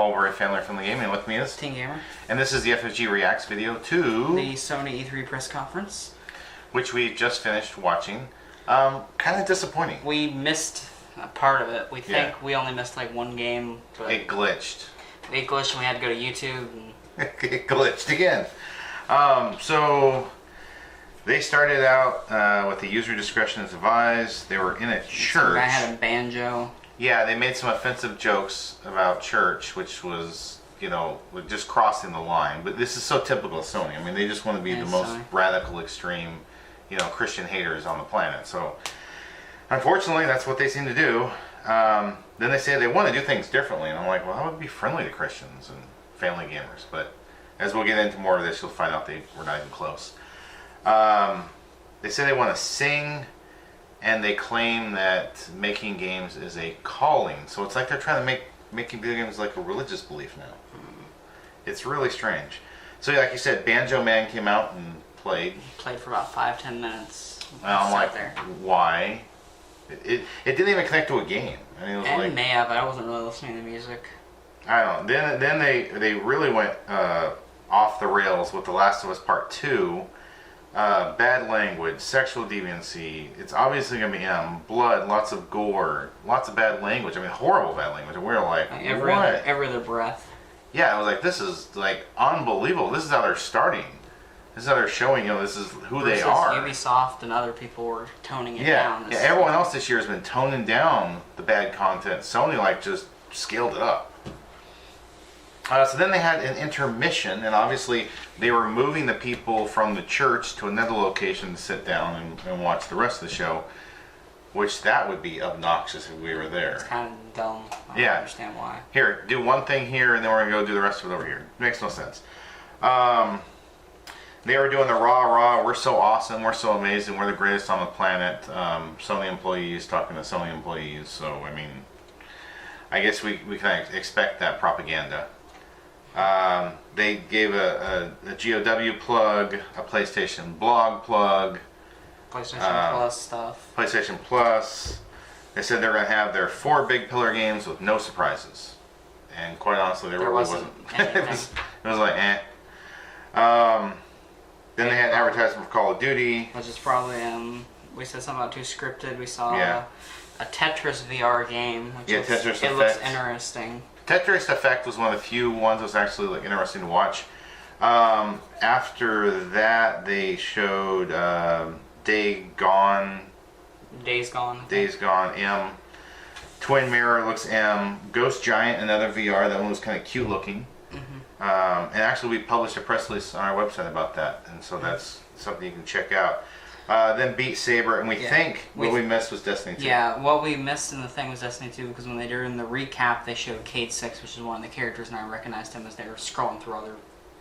Paul, very family-friendly gaming. With me is Teen Gamer. And this is the FFG Reacts video to the Sony E3 press conference, which we just finished watching. Kind of disappointing. We missed a part of it. We think we only missed like one game. But it glitched. It glitched and we had to go to YouTube. And it glitched again. So they started out with the user discretion is advised. They were in a church. I had a banjo. Yeah, they made some offensive jokes about church, which was, you know, just crossing the line. But this is so typical of Sony. I mean, they just want to be the most radical, extreme, you know, Christian haters on the planet. So, unfortunately, that's what they seem to do. Then they say they want to do things differently. And I'm like, well, that would be friendly to Christians and family gamers. But as we'll get into more of this, you'll find out they were not even close. They say they want to sing. And they claim that making games is a calling. So it's like they're trying to making video games like a religious belief now. It's really strange. So like you said, Banjo Man came out and played. Played for about 5-10 minutes. I'm like, why? It didn't even connect to a game. I mean, it was and like, may have, but I wasn't really listening to music. I don't know. Then they really went off the rails with The Last of Us Part 2. Bad language, sexual deviancy, it's obviously going to be blood, lots of gore, lots of bad language. I mean, horrible bad language. And we're like, every other breath. Yeah, I was like, this is like unbelievable. This is how they're starting. This is how they're showing, you know, this is who they are. Ubisoft and other people were toning it down. Yeah, everyone else this year has been toning down the bad content. Sony, like, just scaled it up. So then they had an intermission, and obviously they were moving the people from the church to another location to sit down and watch the rest of the show, which that would be obnoxious if we were there. It's kind of dumb. I don't understand why. Here, do one thing here, and then we're going to go do the rest of it over here. Makes no sense. They were doing the rah, we're so awesome, we're so amazing, we're the greatest on the planet. Sony employees talking to Sony employees, so, I mean, I guess we can expect that propaganda. They gave a GOW plug, a PlayStation blog plug, PlayStation Plus stuff. PlayStation Plus. They said they're going to have their 4 big pillar games with no surprises. And quite honestly, there really wasn't. it was like, eh. Then they had an advertisement for Call of Duty. Which is probably, we said something about too scripted. We saw a Tetris VR game. Which Tetris Effect. Looks interesting. Tetris Effect was one of the few ones that was actually like interesting to watch. After that, they showed Days Gone. M. Twin Mirror looks M. Ghost Giant, another VR. That one was kind of cute looking. And actually, we published a press release on our website about that, and so that's something you can check out. Then Beat Saber, and we think what we missed was Destiny 2. Yeah, what we missed in the thing was Destiny 2, because when they did in the recap, they showed Cade 6, which is one of the characters, and I recognized him as they were scrolling through other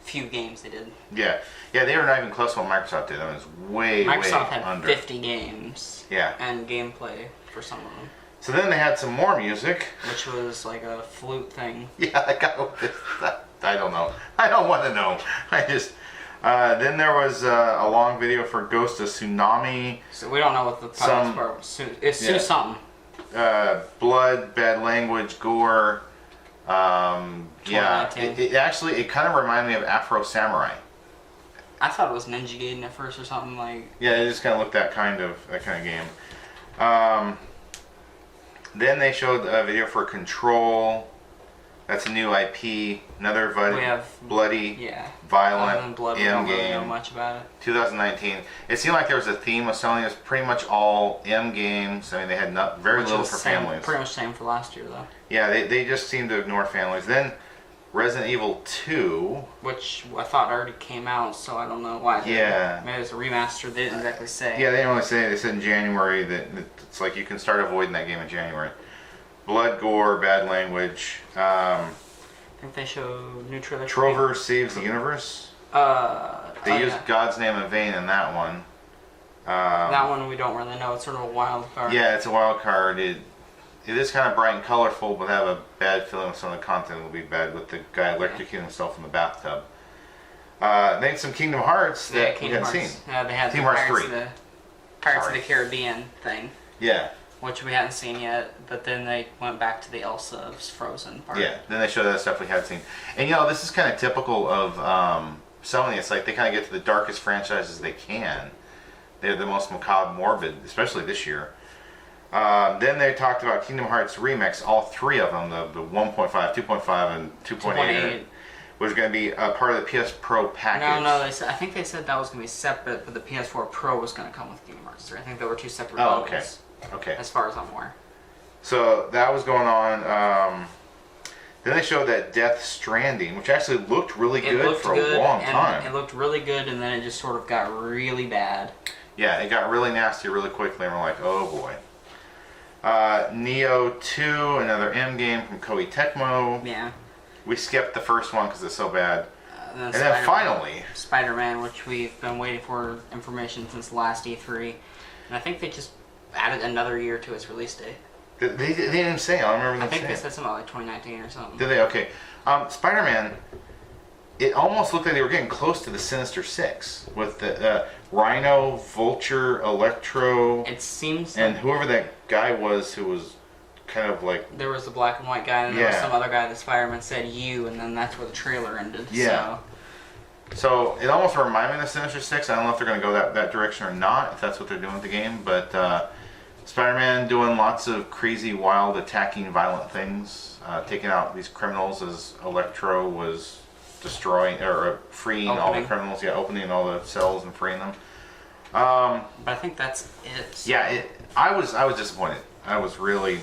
few games they did. Yeah, they were not even close to what Microsoft did. That was way had under. 50 games. Yeah. And gameplay for some of them. So then they had some more music. Which was like a flute thing. Yeah, I don't know. I don't want to know. I just... then there was a long video for Ghost of Tsunami. So we don't know what the part was. It's something. Blood, bad language, gore. It actually, it kind of reminded me of Afro Samurai. I thought it was Ninja Gaiden at first or something like. Yeah, it just kind of looked that kind of game. Then they showed a video for Control. That's a new IP. Another bloody, violent M game. Really know much about it. 2019. It seemed like there was a theme of Sony. It was pretty much all M games. I mean, they had very little for families. Pretty much the same for last year, though. Yeah, they just seemed to ignore families. Then Resident Evil 2. Which I thought already came out, so I don't know why. Yeah. Maybe it's a remaster. They didn't exactly say. Yeah, they didn't really say. They said in January that it's like you can start avoiding that game in January. Blood, gore, bad language. I think they showed new trailer. Trover Saves the Universe. They used God's name in vain in that one. That one we don't really know. It's sort of a wild card. Yeah, it's a wild card. It is kind of bright and colorful, but I have a bad feeling some of the content will be bad with the guy electrocuting himself in the bathtub. Then some Kingdom Hearts that we hadn't seen. They had Kingdom Hearts 3. Pirates of the Caribbean thing. Yeah. which we hadn't seen yet. But then they went back to the Elsa's Frozen part. Yeah, then they showed that stuff we had seen. And this is kind of typical of Sony. It's like they kind of get to the darkest franchises they can. They're the most macabre, morbid, especially this year. Then they talked about Kingdom Hearts Remix, all three of them, the 1.5, 2.5, and 2.8, was going to be a part of the PS Pro package. No, I think they said that was going to be separate, but the PS4 Pro was going to come with Kingdom Hearts 3. I think there were two separate bundles. Okay. As far as I'm aware. So that was going on. Then they showed that Death Stranding, which actually looked really good for a long time. It looked really good, and then it just sort of got really bad. Yeah, it got really nasty really quickly, and we're like, oh boy. Neo 2, another M game from Koei Tecmo. Yeah. We skipped the first one because it's so bad. And then finally... Spider-Man, which we've been waiting for information since last E3. And I think they just added another year to its release date. They didn't say. I don't remember them saying. I think they said something like 2019 or something. Did they? Okay. Spider-Man, it almost looked like they were getting close to the Sinister Six with the Rhino, Vulture, Electro. It seems. And whoever that guy was who was kind of like. There was the black and white guy, and there was some other guy that Spider-Man said "you," and then that's where the trailer ended. Yeah. So it almost reminded me of the Sinister Six. I don't know if they're going to go that direction or not, if that's what they're doing with the game, but. Spider-Man doing lots of crazy, wild, attacking, violent things, taking out these criminals as Electro was destroying or freeing all the criminals. Yeah, opening all the cells and freeing them. But I think that's it. Yeah, I was disappointed. I was really.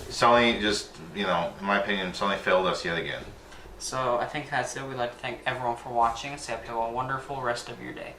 Sony just, in my opinion, Sony failed us yet again. So I think that's it. We'd like to thank everyone for watching and say have a wonderful rest of your day.